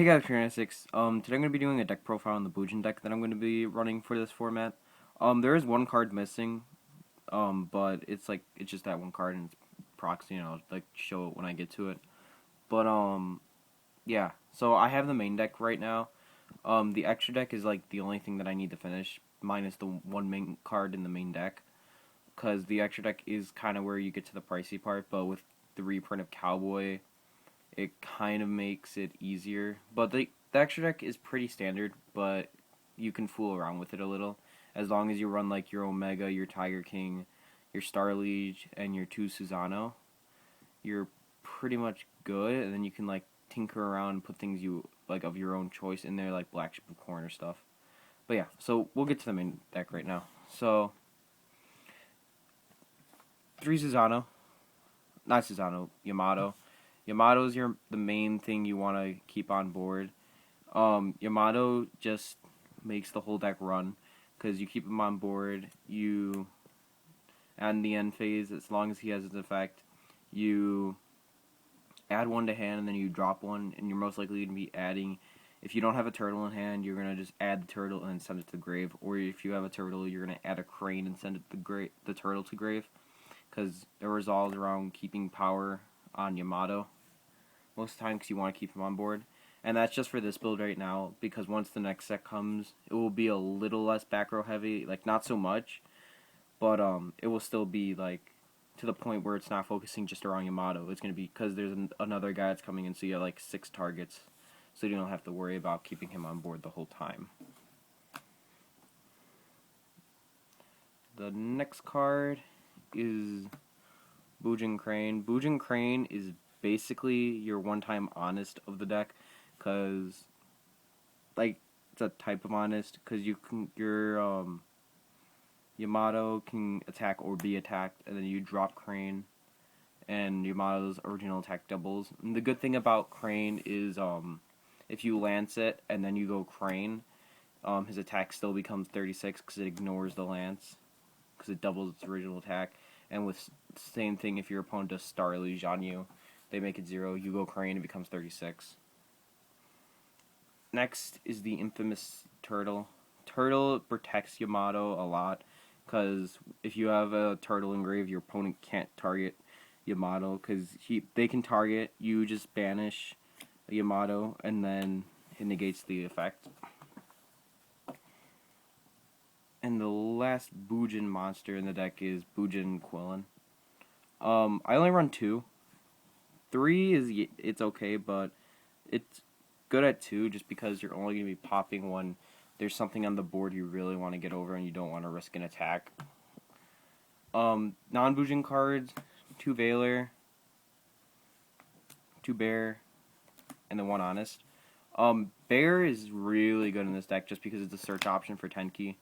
Hey guys, Six. Today I'm going to be doing a deck profile on the Bujin deck that I'm going to be running for this format. There is one card missing, but it's just that one card and it's proxy, and I'll like show it when I get to it. But yeah. So I have the main deck right now. The extra deck is like the only thing that I need to finish, minus the one main card in the main deck, because the extra deck is kind of where you get to the pricey part. But with the reprint of Cowboy, it kind of makes it easier. But the extra deck is pretty standard, but you can fool around with it a little. As long as you run like your Omega, your Tiger King, your Star Liege, and your 2 Susano, you're pretty much good. And then you can like tinker around and put things you like of your own choice in there, like Black Ship of Corn or stuff. But yeah, so we'll get to the main deck right now. So 3 Susano, not Susano, Yamato. Yamato is the main thing you want to keep on board. Yamato just makes the whole deck run because you keep him on board. You, and the end phase, as long as he has his effect, you add one to hand and then you drop one, and you're most likely going to be adding. If you don't have a turtle in hand, you're going to just add the turtle and send it to the grave. Or if you have a turtle, you're going to add a crane and send it the turtle to grave, because it resolves around keeping power on Yamato most of the time, because you want to keep him on board. And that's just for this build right now, because once the next set comes, it will be a little less back row heavy, like not so much, but it will still be like to the point where it's not focusing just around Yamato. It's going to be, because there's another guy that's coming in, so you have like 6 targets, so you don't have to worry about keeping him on board the whole time. The next card is Bujin Crane. Bujin Crane is basically your one-time honest of the deck, because like it's a type of honest, because your Yamato can attack or be attacked, and then you drop Crane, and Yamato's original attack doubles. And the good thing about Crane is if you lance it and then you go Crane, his attack still becomes 36 because it ignores the lance, because it doubles its original attack. And with same thing, if your opponent does Star Liege on you, they make it 0. You go Crane, it becomes 36. Next is the infamous Turtle. Turtle protects Yamato a lot, because if you have a turtle engraved, your opponent can't target Yamato, because they can target, you just banish Yamato, and then it negates the effect. And the last Bujin monster in the deck is Bujin Quillen. I only run 2. 3 it's okay, but it's good at 2 just because you're only going to be popping when there's something on the board you really want to get over and you don't want to risk an attack. Non-Bujin cards, 2 Veiler, 2 Bear, and then 1 Honest. Bear is really good in this deck just because it's a search option for Tenki,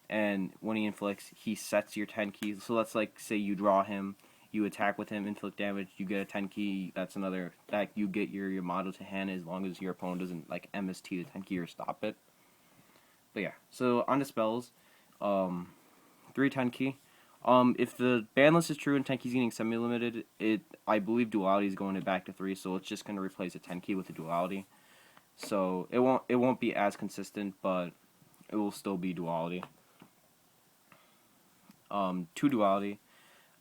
and when he inflicts, he sets your Tenki. So let's like say you draw him, you attack with him, inflict damage, you get a Tenki. That's another that you get your Yamato to hand, as long as your opponent doesn't like MST the Tenki or stop it. But yeah, so on to spells, 3 Tenki. If the ban list is true and Tenki's getting semi-limited, I believe duality is going back to 3, so it's just going to replace a Tenki with a duality. So it won't be as consistent, but it will still be duality. 2 duality.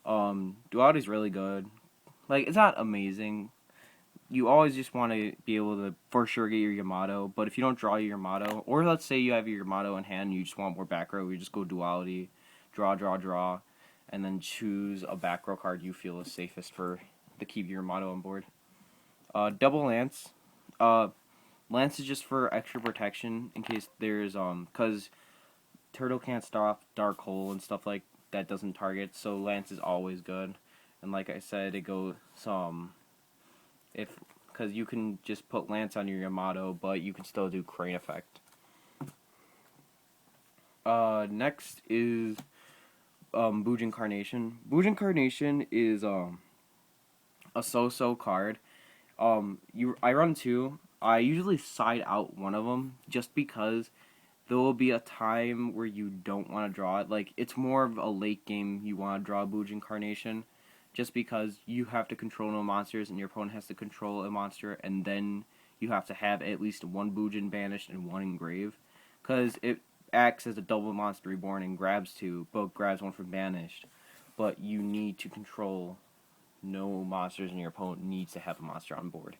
Duality is really good. Like, it's not amazing. You always just want to be able to for sure get your Yamato, but if you don't draw your Yamato, or let's say you have your Yamato in hand and you just want more back row, you just go duality, draw, and then choose a back row card you feel is safest to keep your Yamato on board. Double Lance. Lance is just for extra protection in case there's, because Turtle can't stop Dark Hole and stuff like that doesn't target, so Lance is always good. And like I said, it goes, because you can just put Lance on your Yamato, but you can still do Crane effect. Next is Bujin Carnation. Bujin Carnation is a so-so card. I run 2. I usually side out one of them just because there will be a time where you don't want to draw it. Like, it's more of a late game you want to draw Bujin Carnation, just because you have to control no monsters and your opponent has to control a monster, and then you have to have at least one Bujin banished and one engraved, because it acts as a double monster reborn and grabs two, both grabs one from banished, but you need to control no monsters and your opponent needs to have a monster on board.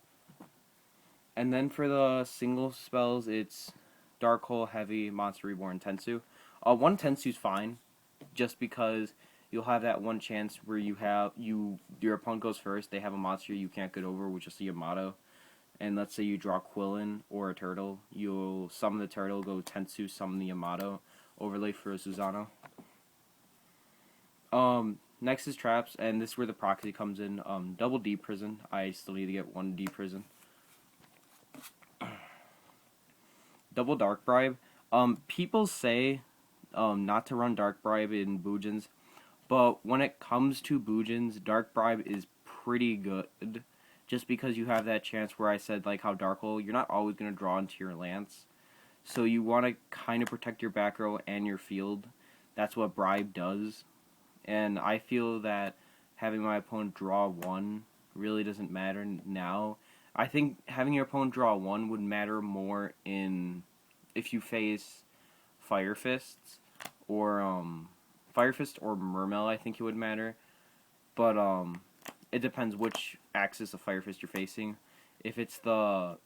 And then for the single spells, it's Dark Hole, Heavy, Monster Reborn, Tensu. One Tensu's fine, just because you'll have that one chance where your opponent goes first, they have a monster you can't get over, which is the Yamato. And let's say you draw Quillin or a turtle, you'll summon the turtle, go Tensu, summon the Yamato, overlay for a Susanoo. Next is traps, and this is where the proxy comes in. Double D prison. I still need to get one D prison. Double Dark Bribe. People say not to run Dark Bribe in Bujins, but when it comes to Bujins, Dark Bribe is pretty good. Just because you have that chance where I said, like how Dark Hole, you're not always going to draw into your Lance. So you want to kind of protect your back row and your field. That's what Bribe does. And I feel that having my opponent draw one really doesn't matter now. I think having your opponent draw one would matter more in if you face Fire Fists or Fire Fist or Mermail. I think it would matter. But it depends which axis of Fire Fist you're facing. If it's the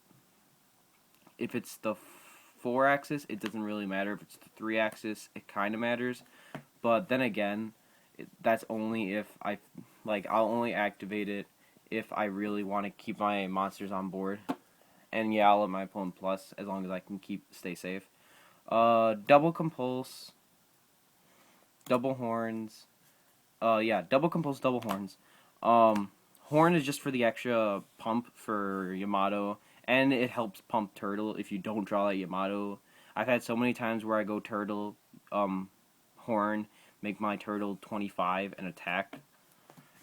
4 axis, it doesn't really matter. If it's the 3 axis, it kind of matters. But then again, that's only if I'll only activate it if I really want to keep my monsters on board. And yeah, I'll let my opponent plus as long as I can stay safe. Double Compulse, Double Horns. Double Compulse, Double Horns. Horn is just for the extra pump for Yamato, and it helps pump Turtle if you don't draw that Yamato. I've had so many times where I go Turtle, Horn, make my Turtle 25 and attack.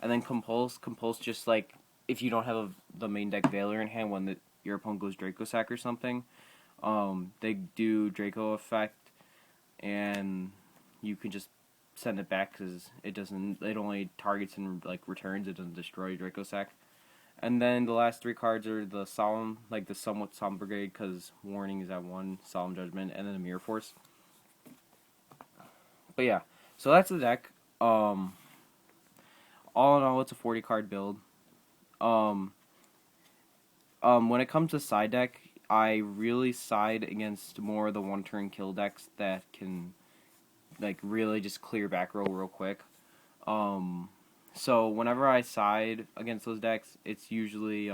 And then Compulse just like, if you don't have the main deck Valor in hand when your opponent goes Draco Sack or something, they do Draco effect, and you can just send it back because it only targets and like returns, it doesn't destroy Draco Sack. And then the last 3 cards are the Solemn, like the Somewhat Solemn Brigade, because Warning is at 1, Solemn Judgment, and then the Mirror Force. But yeah, so that's the deck. All in all, it's a 40 card build. When it comes to side deck, I really side against more of the 1-turn kill decks that can like really just clear back row real quick. So whenever I side against those decks, it's usually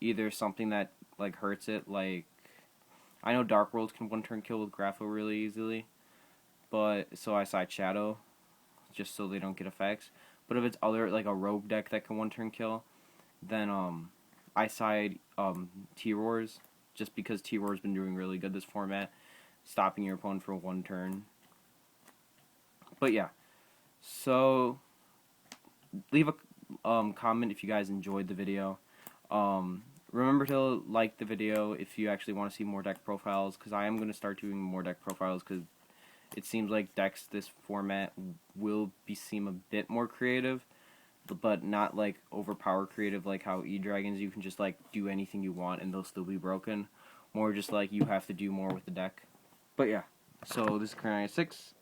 either something that like hurts it, like I know Dark World can 1-turn kill with Grapho really easily, but so I side Shadow just so they don't get effects. But if it's other like a rogue deck that can 1-turn kill, then I side T-Roars, just because T-Roar's been doing really good this format, stopping your opponent for 1 turn. But yeah, so leave a comment if you guys enjoyed the video. Remember to like the video if you actually want to see more deck profiles, because I am going to start doing more deck profiles, because it seems like decks this format will seem a bit more creative, but not like overpower creative like how E-Dragons, you can just like do anything you want and they'll still be broken. More just like you have to do more with the deck. But yeah, so this is Current 6.